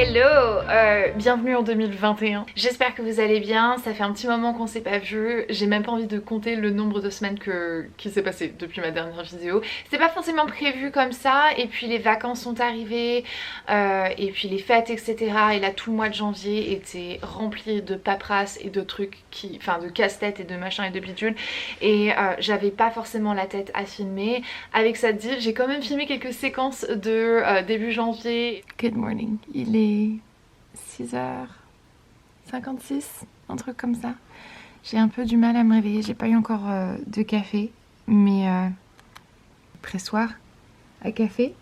Hello, bienvenue en 2021. J'espère que vous allez bien, ça fait un petit moment qu'on s'est pas vu. J'ai même pas envie de compter le nombre de semaines qui s'est passé depuis ma dernière vidéo. C'est pas forcément prévu comme ça, et puis les vacances sont arrivées, et puis les fêtes, etc. Et là tout le mois de janvier était rempli de paperasse et de trucs de casse-tête et de machin et de bidule. Et j'avais pas forcément la tête à filmer. Avec ça dit, j'ai quand même filmé quelques séquences de début janvier. Good morning, il est 6h56, un truc comme ça. J'ai un peu du mal à me réveiller, j'ai pas eu encore de café, mais pressoir à café,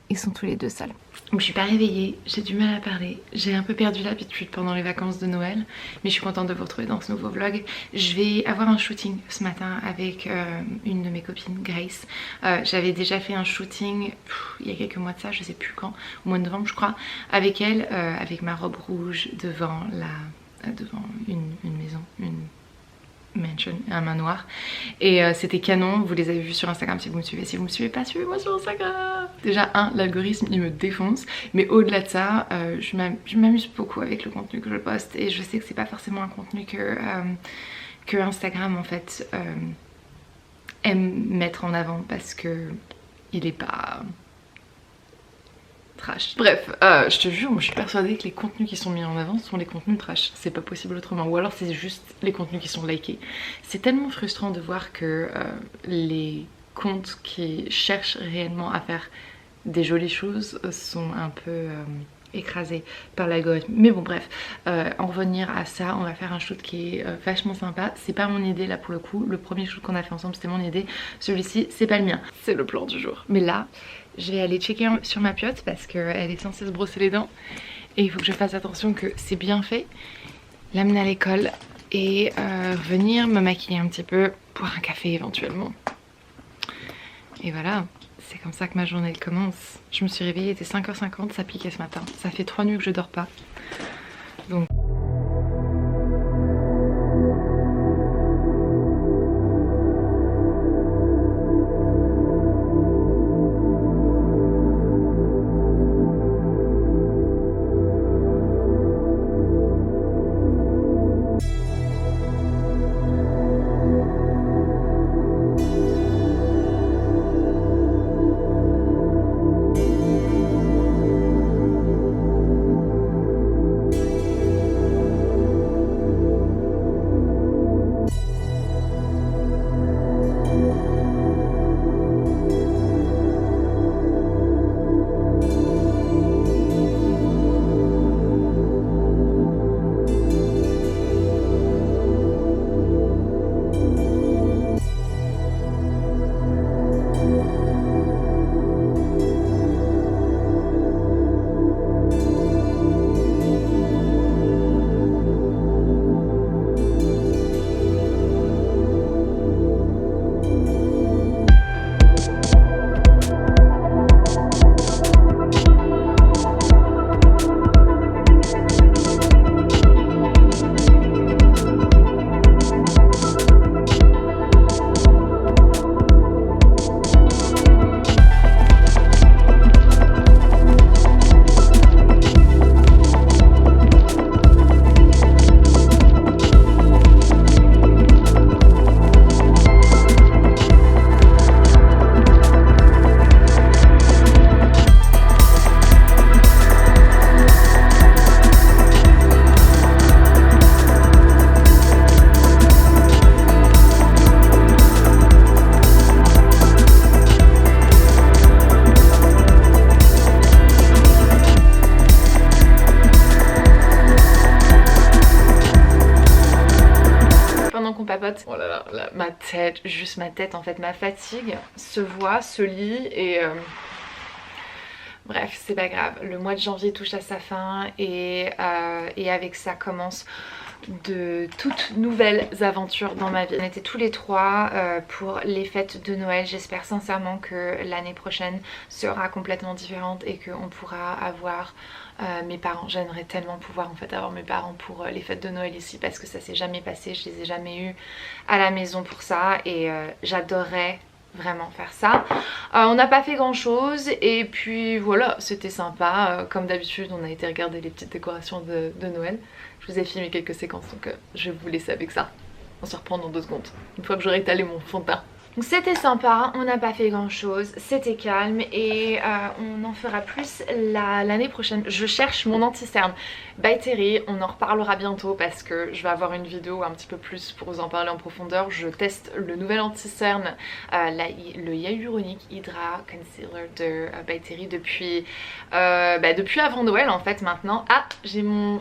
ils sont tous les deux sales. Donc je suis pas réveillée, j'ai du mal à parler, j'ai un peu perdu l'habitude pendant les vacances de Noël, mais je suis contente de vous retrouver dans ce nouveau vlog. Je vais avoir un shooting ce matin avec une de mes copines, Grace. J'avais déjà fait un shooting il y a quelques mois de ça, je sais plus quand, au mois de novembre je crois, avec elle, avec ma robe rouge devant une maison, une mansion, un manoir, et c'était canon. Vous les avez vus sur Instagram si vous me suivez. Si vous me suivez pas, suivez-moi sur Instagram. Déjà l'algorithme il me défonce, mais au-delà de ça je m'amuse beaucoup avec le contenu que je poste, et je sais que c'est pas forcément un contenu que Instagram en fait aime mettre en avant, parce que il est pas trash. Bref, je te jure, moi je suis persuadée que les contenus qui sont mis en avant sont les contenus trash. C'est pas possible autrement. Ou alors c'est juste les contenus qui sont likés. C'est tellement frustrant de voir que les comptes qui cherchent réellement à faire des jolies choses sont un peu écrasés par l'algorithme. Mais bon bref, en revenir à ça, on va faire un shoot qui est vachement sympa. C'est pas mon idée là pour le coup. Le premier shoot qu'on a fait ensemble c'était mon idée. Celui-ci c'est pas le mien. C'est le plan du jour. Mais là, je vais aller checker sur ma piotte parce qu'elle est censée se brosser les dents. Et il faut que je fasse attention que c'est bien fait. L'amener à l'école et venir me maquiller un petit peu, boire un café éventuellement. Et voilà, c'est comme ça que ma journée elle commence. Je me suis réveillée, il était 5h50, ça piquait ce matin. Ça fait 3 nuits que je dors pas. Donc... Oh là là, ma tête, juste ma tête en fait, ma fatigue se voit, se lit et bref, c'est pas grave. Le mois de janvier touche à sa fin et avec ça commence de toutes nouvelles aventures dans ma vie. On était tous les trois pour les fêtes de Noël. J'espère sincèrement que l'année prochaine sera complètement différente et qu'on pourra avoir mes parents. J'aimerais tellement pouvoir en fait avoir mes parents pour les fêtes de Noël ici, parce que ça s'est jamais passé, je les ai jamais eu à la maison pour ça, et j'adorerais vraiment faire ça. On n'a pas fait grand chose et puis voilà, c'était sympa. Comme d'habitude, on a été regarder les petites décorations de Noël. Je vous ai filmé quelques séquences, donc je vais vous laisser avec ça. On se reprend dans 2 secondes, une fois que j'aurai étalé mon fond de teint. Donc c'était sympa, on n'a pas fait grand chose, c'était calme et on en fera plus l'année prochaine. Je cherche mon anti-cerne by Terry, on en reparlera bientôt parce que je vais avoir une vidéo un petit peu plus pour vous en parler en profondeur. Je teste le nouvel anti-cerne, le Hyaluronic Hydra Concealer de by Terry depuis avant Noël en fait maintenant. Ah, j'ai mon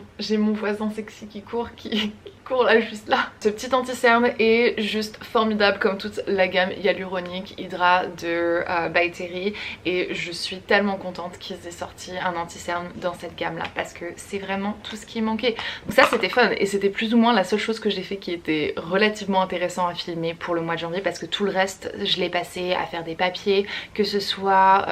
voisin sexy qui court, qui court là juste là. Ce petit anti-cerne est juste formidable comme toute la gamme Hyaluronic Hydra de by Terry et je suis tellement contente qu'ils aient sorti un anti-cerne dans cette gamme là parce que c'est vraiment tout ce qui manquait. Donc ça c'était fun et c'était plus ou moins la seule chose que j'ai fait qui était relativement intéressant à filmer pour le mois de janvier parce que tout le reste je l'ai passé à faire des papiers, que ce soit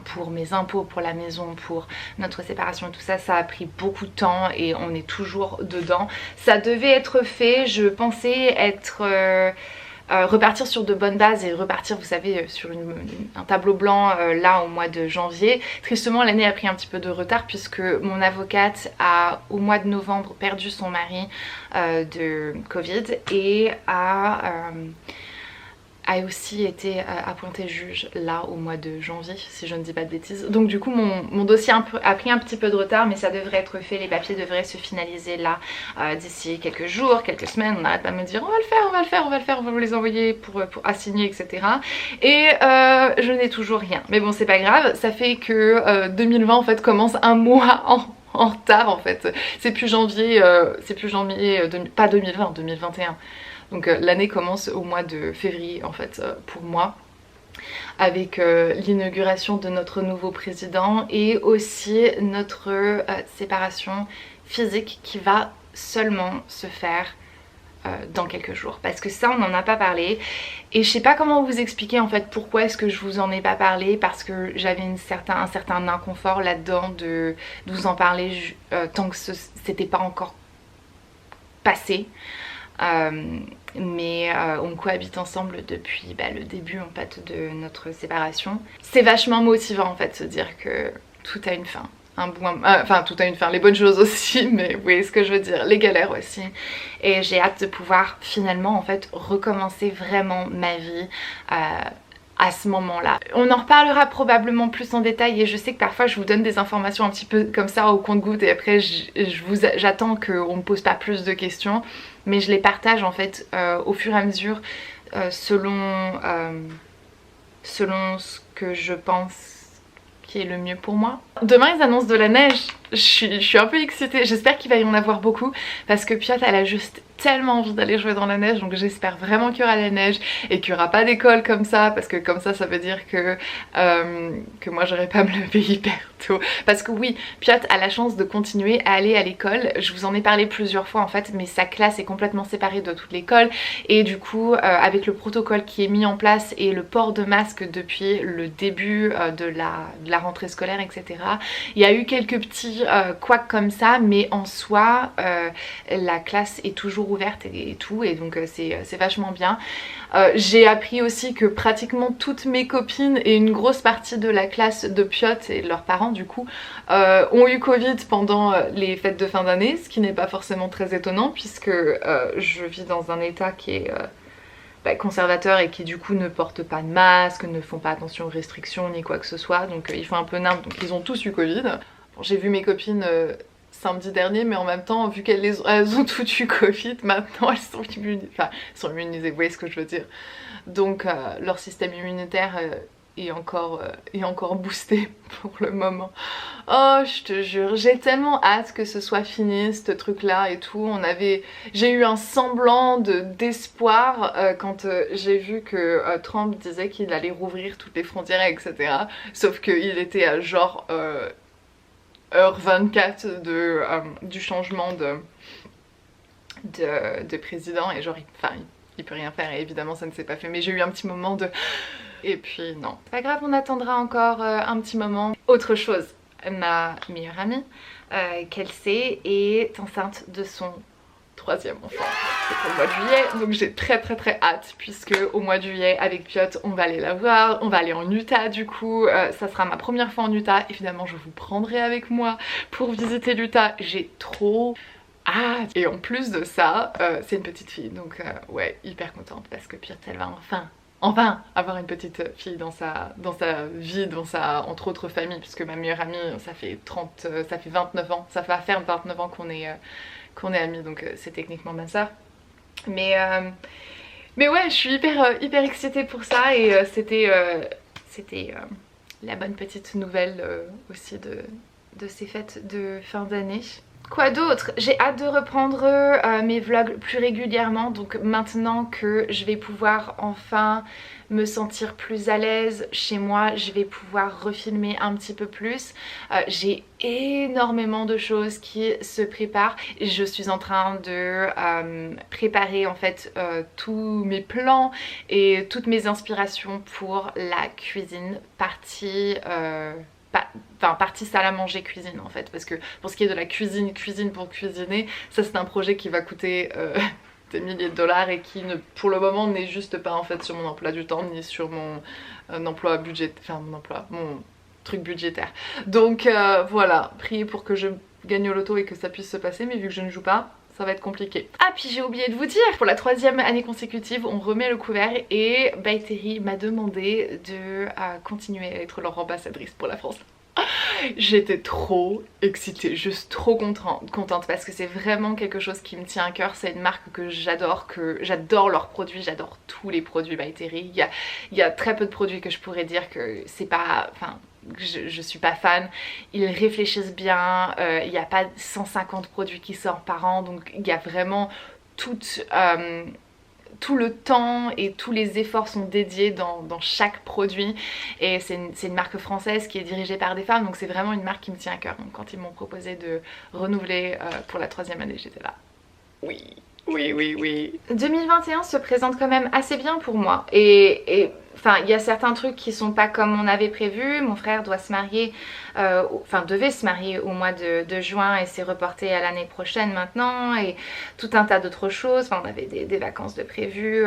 pour mes impôts, pour la maison, pour notre séparation et tout ça, ça a pris beaucoup de temps et on est toujours dedans. Ça devait être fait, je pensais être repartir sur de bonnes bases et repartir vous savez sur un tableau blanc là au mois de janvier. Tristement l'année a pris un petit peu de retard puisque mon avocate a au mois de novembre perdu son mari de Covid et a aussi été appointé juge là au mois de janvier si je ne dis pas de bêtises. Donc du coup mon dossier a pris un petit peu de retard mais ça devrait être fait, les papiers devraient se finaliser là d'ici quelques jours, quelques semaines. On n'arrête pas de me dire on va le faire, on va le faire, on va le faire, on va vous les envoyer pour assigner etc. Et je n'ai toujours rien. Mais bon c'est pas grave, ça fait que 2020 en fait commence un mois en retard en fait. C'est plus janvier, pas 2020, 2021. Donc l'année commence au mois de février en fait pour moi avec l'inauguration de notre nouveau président et aussi notre séparation physique qui va seulement se faire dans quelques jours parce que ça on n'en a pas parlé et je sais pas comment vous expliquer en fait pourquoi est-ce que je vous en ai pas parlé parce que j'avais un certain inconfort là-dedans de vous en parler tant que c'était pas encore passé. Mais on cohabite ensemble depuis le début en fait de notre séparation. C'est vachement motivant en fait de se dire que tout a une fin. Tout a une fin, les bonnes choses aussi, mais vous voyez ce que je veux dire, les galères aussi. Et j'ai hâte de pouvoir finalement en fait recommencer vraiment ma vie à ce moment-là. On en reparlera probablement plus en détail et je sais que parfois je vous donne des informations un petit peu comme ça au compte-gouttes et après j'attends qu'on me pose pas plus de questions mais je les partage en fait au fur et à mesure selon ce que je pense qui est le mieux pour moi. Demain ils annoncent de la neige, je suis un peu excitée, j'espère qu'il va y en avoir beaucoup parce que Piot elle a juste tellement envie d'aller jouer dans la neige donc j'espère vraiment qu'il y aura la neige et qu'il n'y aura pas d'école comme ça parce que comme ça veut dire que moi j'aurais pas à me lever hyper tôt parce que oui Piot a la chance de continuer à aller à l'école, je vous en ai parlé plusieurs fois en fait mais sa classe est complètement séparée de toute l'école et du coup avec le protocole qui est mis en place et le port de masque depuis le début de la rentrée scolaire etc. Il y a eu quelques petits couacs comme ça mais en soi la classe est toujours ouverte et tout et donc c'est vachement bien. J'ai appris aussi que pratiquement toutes mes copines et une grosse partie de la classe de Piot et leurs parents du coup ont eu Covid pendant les fêtes de fin d'année, ce qui n'est pas forcément très étonnant puisque je vis dans un état qui est conservateurs et qui du coup ne portent pas de masque, ne font pas attention aux restrictions ni quoi que ce soit donc ils font un peu nimble donc ils ont tous eu Covid. Bon, j'ai vu mes copines samedi dernier mais en même temps vu qu'elles ont toutes eu Covid maintenant elles sont immunisées, vous voyez ce que je veux dire, donc leur système immunitaire est encore boosté pour le moment. Oh je te jure, j'ai tellement hâte que ce soit fini ce truc là et tout. J'ai eu un semblant d'espoir quand j'ai vu que Trump disait qu'il allait rouvrir toutes les frontières etc. Sauf qu'il était à genre heure 24 du changement de président et genre il peut rien faire et évidemment ça ne s'est pas fait mais j'ai eu un petit moment de... Et puis non, c'est pas grave, on attendra encore un petit moment. Autre chose, ma meilleure amie, Kelsey, est enceinte de son troisième enfant, c'est pour le mois de juillet, donc j'ai très hâte, puisque au mois de juillet avec Piotr on va aller la voir, on va aller en Utah du coup, ça sera ma première fois en Utah, évidemment je vous prendrai avec moi pour visiter l'Utah, j'ai trop hâte. Et en plus de ça, c'est une petite fille, donc ouais, hyper contente parce que Piotr elle va enfin avoir une petite fille dans sa vie, dans sa, entre autres, famille, puisque ma meilleure amie, ça fait 29 ans, ça va faire 29 ans qu'on est amis, donc c'est techniquement ma soeur. Mais ouais, je suis hyper excitée pour ça, et c'était la bonne petite nouvelle aussi de ces fêtes de fin d'année. Quoi d'autre? J'ai hâte de reprendre mes vlogs plus régulièrement, donc maintenant que je vais pouvoir enfin me sentir plus à l'aise chez moi, je vais pouvoir refilmer un petit peu plus. J'ai énormément de choses qui se préparent. Je suis en train de préparer en fait tous mes plans et toutes mes inspirations pour la cuisine partie... partie salle à manger cuisine en fait, parce que pour ce qui est de la cuisine pour cuisiner, ça c'est un projet qui va coûter des milliers de dollars et qui ne, pour le moment n'est juste pas en fait sur mon emploi du temps ni sur mon emploi budgétaire, enfin mon truc budgétaire. Donc voilà, priez pour que je gagne au loto et que ça puisse se passer, mais vu que je ne joue pas, ça va être compliqué. Ah, puis j'ai oublié de vous dire, pour la 3e année consécutive, on remet le couvert et By Terry m'a demandé de continuer à être leur ambassadrice pour la France. J'étais trop excitée, juste trop contente parce que c'est vraiment quelque chose qui me tient à cœur. C'est une marque que j'adore leurs produits, j'adore tous les produits By Terry. Il y a très peu de produits que je pourrais dire que c'est pas... Enfin, je suis pas fan. Ils réfléchissent bien, il n'y a pas 150 produits qui sortent par an, donc il y a vraiment tout le temps et tous les efforts sont dédiés dans chaque produit, et c'est une marque française qui est dirigée par des femmes, donc c'est vraiment une marque qui me tient à cœur. Donc quand ils m'ont proposé de renouveler pour la 3e année, j'étais là, oui. 2021 se présente quand même assez bien pour moi, et enfin il y a certains trucs qui sont pas comme on avait prévu. Mon frère doit se marier, devait se marier au mois de juin et c'est reporté à l'année prochaine maintenant, et tout un tas d'autres choses. Enfin, on avait des vacances de prévues,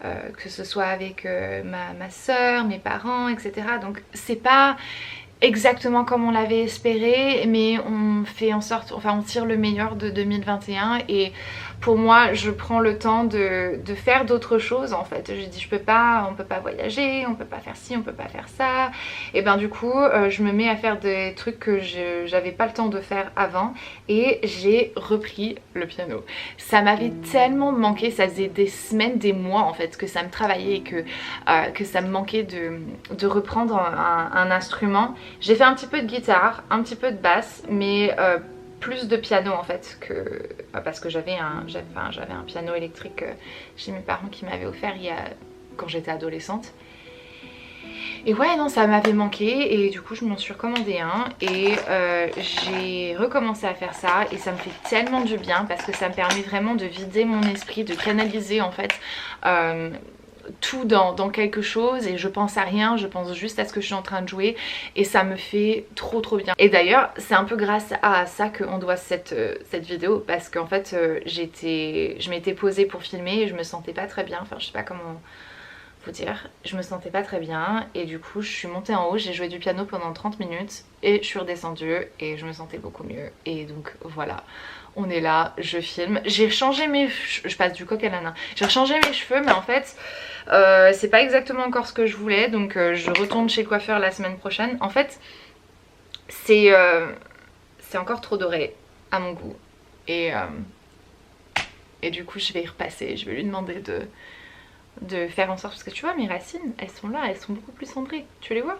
que ce soit avec ma soeur, mes parents, etc. Donc c'est pas exactement comme on l'avait espéré, mais on fait en sorte, enfin on tire le meilleur de 2021, et pour moi je prends le temps de faire d'autres choses en fait. Je dis on peut pas voyager, on peut pas faire ci, on peut pas faire ça, et ben du coup je me mets à faire des trucs que j'avais pas le temps de faire avant, et j'ai repris le piano. Ça m'avait tellement manqué, ça faisait des semaines, des mois en fait que ça me travaillait et que ça me manquait de reprendre un instrument. J'ai fait un petit peu de guitare, un petit peu de basse, mais plus de piano en fait, parce que j'avais un piano électrique chez mes parents qui m'avaient offert quand j'étais adolescente. Et ouais, non, ça m'avait manqué, et du coup je m'en suis recommandé un, et j'ai recommencé à faire ça, et ça me fait tellement du bien parce que ça me permet vraiment de vider mon esprit, de canaliser en fait tout dans quelque chose, et je pense à rien, je pense juste à ce que je suis en train de jouer, et ça me fait trop bien. Et d'ailleurs c'est un peu grâce à ça qu'on doit cette vidéo, parce qu'en fait je m'étais posée pour filmer et je me sentais pas très bien, enfin je sais pas comment vous dire, je me sentais pas très bien, et du coup je suis montée en haut, j'ai joué du piano pendant 30 minutes et je suis redescendue et je me sentais beaucoup mieux, et donc voilà, on est là, je filme. J'ai changé je passe du coq à l'âne, j'ai changé mes cheveux, mais en fait c'est pas exactement encore ce que je voulais, donc je retourne chez le coiffeur la semaine prochaine. En fait c'est encore trop doré à mon goût, et du coup je vais y repasser, je vais lui demander de faire en sorte, parce que tu vois mes racines elles sont là, elles sont beaucoup plus cendrées, tu les vois.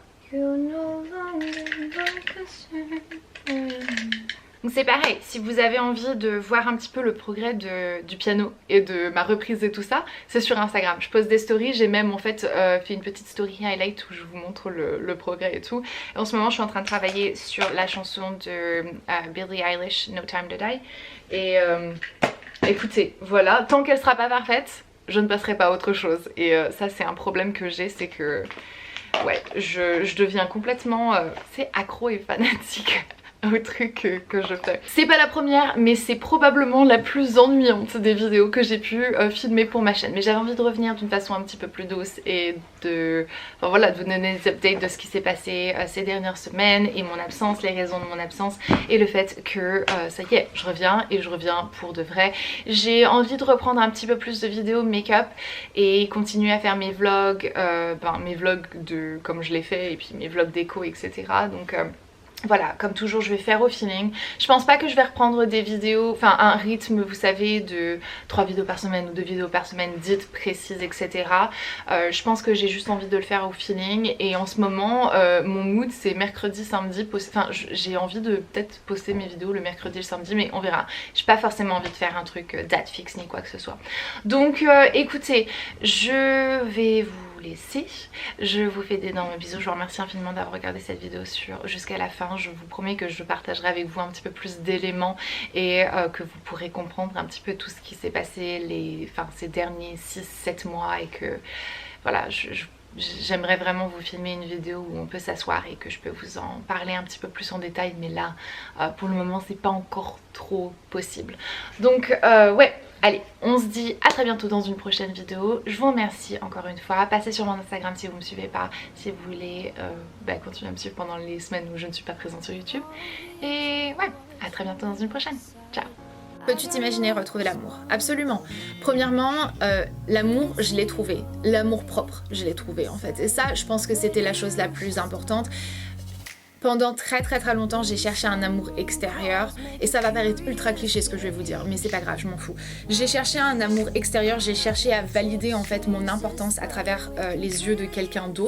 Donc c'est pareil, si vous avez envie de voir un petit peu le progrès du piano et de ma reprise et tout ça, c'est sur Instagram. Je poste des stories, j'ai même en fait fait une petite story highlight où je vous montre le progrès et tout. Et en ce moment je suis en train de travailler sur la chanson de Billie Eilish, No Time to Die. Et écoutez, voilà, tant qu'elle sera pas parfaite, je ne passerai pas à autre chose. Et ça c'est un problème que j'ai, c'est que ouais, je deviens complètement accro et fanatique au truc que je fais. C'est pas la première, mais c'est probablement la plus ennuyante des vidéos que j'ai pu filmer pour ma chaîne. Mais j'avais envie de revenir d'une façon un petit peu plus douce et de, enfin, voilà, de vous donner des updates de ce qui s'est passé ces dernières semaines et mon absence, les raisons de mon absence et le fait que ça y est, je reviens et je reviens pour de vrai. J'ai envie de reprendre un petit peu plus de vidéos make-up et continuer à faire mes vlogs, mes vlogs de comme je l'ai fait et puis mes vlogs déco, etc. Donc voilà, comme toujours je vais faire au feeling. Je pense pas que je vais reprendre des vidéos, enfin un rythme vous savez de 3 vidéos par semaine ou 2 vidéos par semaine dites précises, etc. Je pense que j'ai juste envie de le faire au feeling. Et en ce moment mon mood c'est mercredi, samedi, enfin j'ai envie de peut-être poster mes vidéos le mercredi, le samedi, mais on verra. J'ai pas forcément envie de faire un truc date fixe ni quoi que ce soit. Donc écoutez, je vais vous laisser. Je vous fais d'énormes bisous. Je vous remercie infiniment d'avoir regardé cette vidéo jusqu'à la fin. Je vous promets que je partagerai avec vous un petit peu plus d'éléments et que vous pourrez comprendre un petit peu tout ce qui s'est passé ces derniers 6-7 mois et que voilà, j'aimerais vraiment vous filmer une vidéo où on peut s'asseoir et que je peux vous en parler un petit peu plus en détail, mais là pour le moment c'est pas encore trop possible. Donc ouais, allez, on se dit à très bientôt dans une prochaine vidéo. Je vous remercie encore une fois. Passez sur mon Instagram si vous ne me suivez pas, si vous voulez continuer à me suivre pendant les semaines où je ne suis pas présente sur YouTube. Et ouais, à très bientôt dans une prochaine. Ciao. Peux-tu t'imaginer retrouver l'amour? Absolument. Premièrement, l'amour, je l'ai trouvé. L'amour propre, je l'ai trouvé en fait. Et ça, je pense que c'était la chose la plus importante. Pendant très longtemps, j'ai cherché un amour extérieur. Et ça va paraître ultra cliché ce que je vais vous dire, mais c'est pas grave, je m'en fous. J'ai cherché un amour extérieur, j'ai cherché à valider en fait mon importance à travers les yeux de quelqu'un d'autre.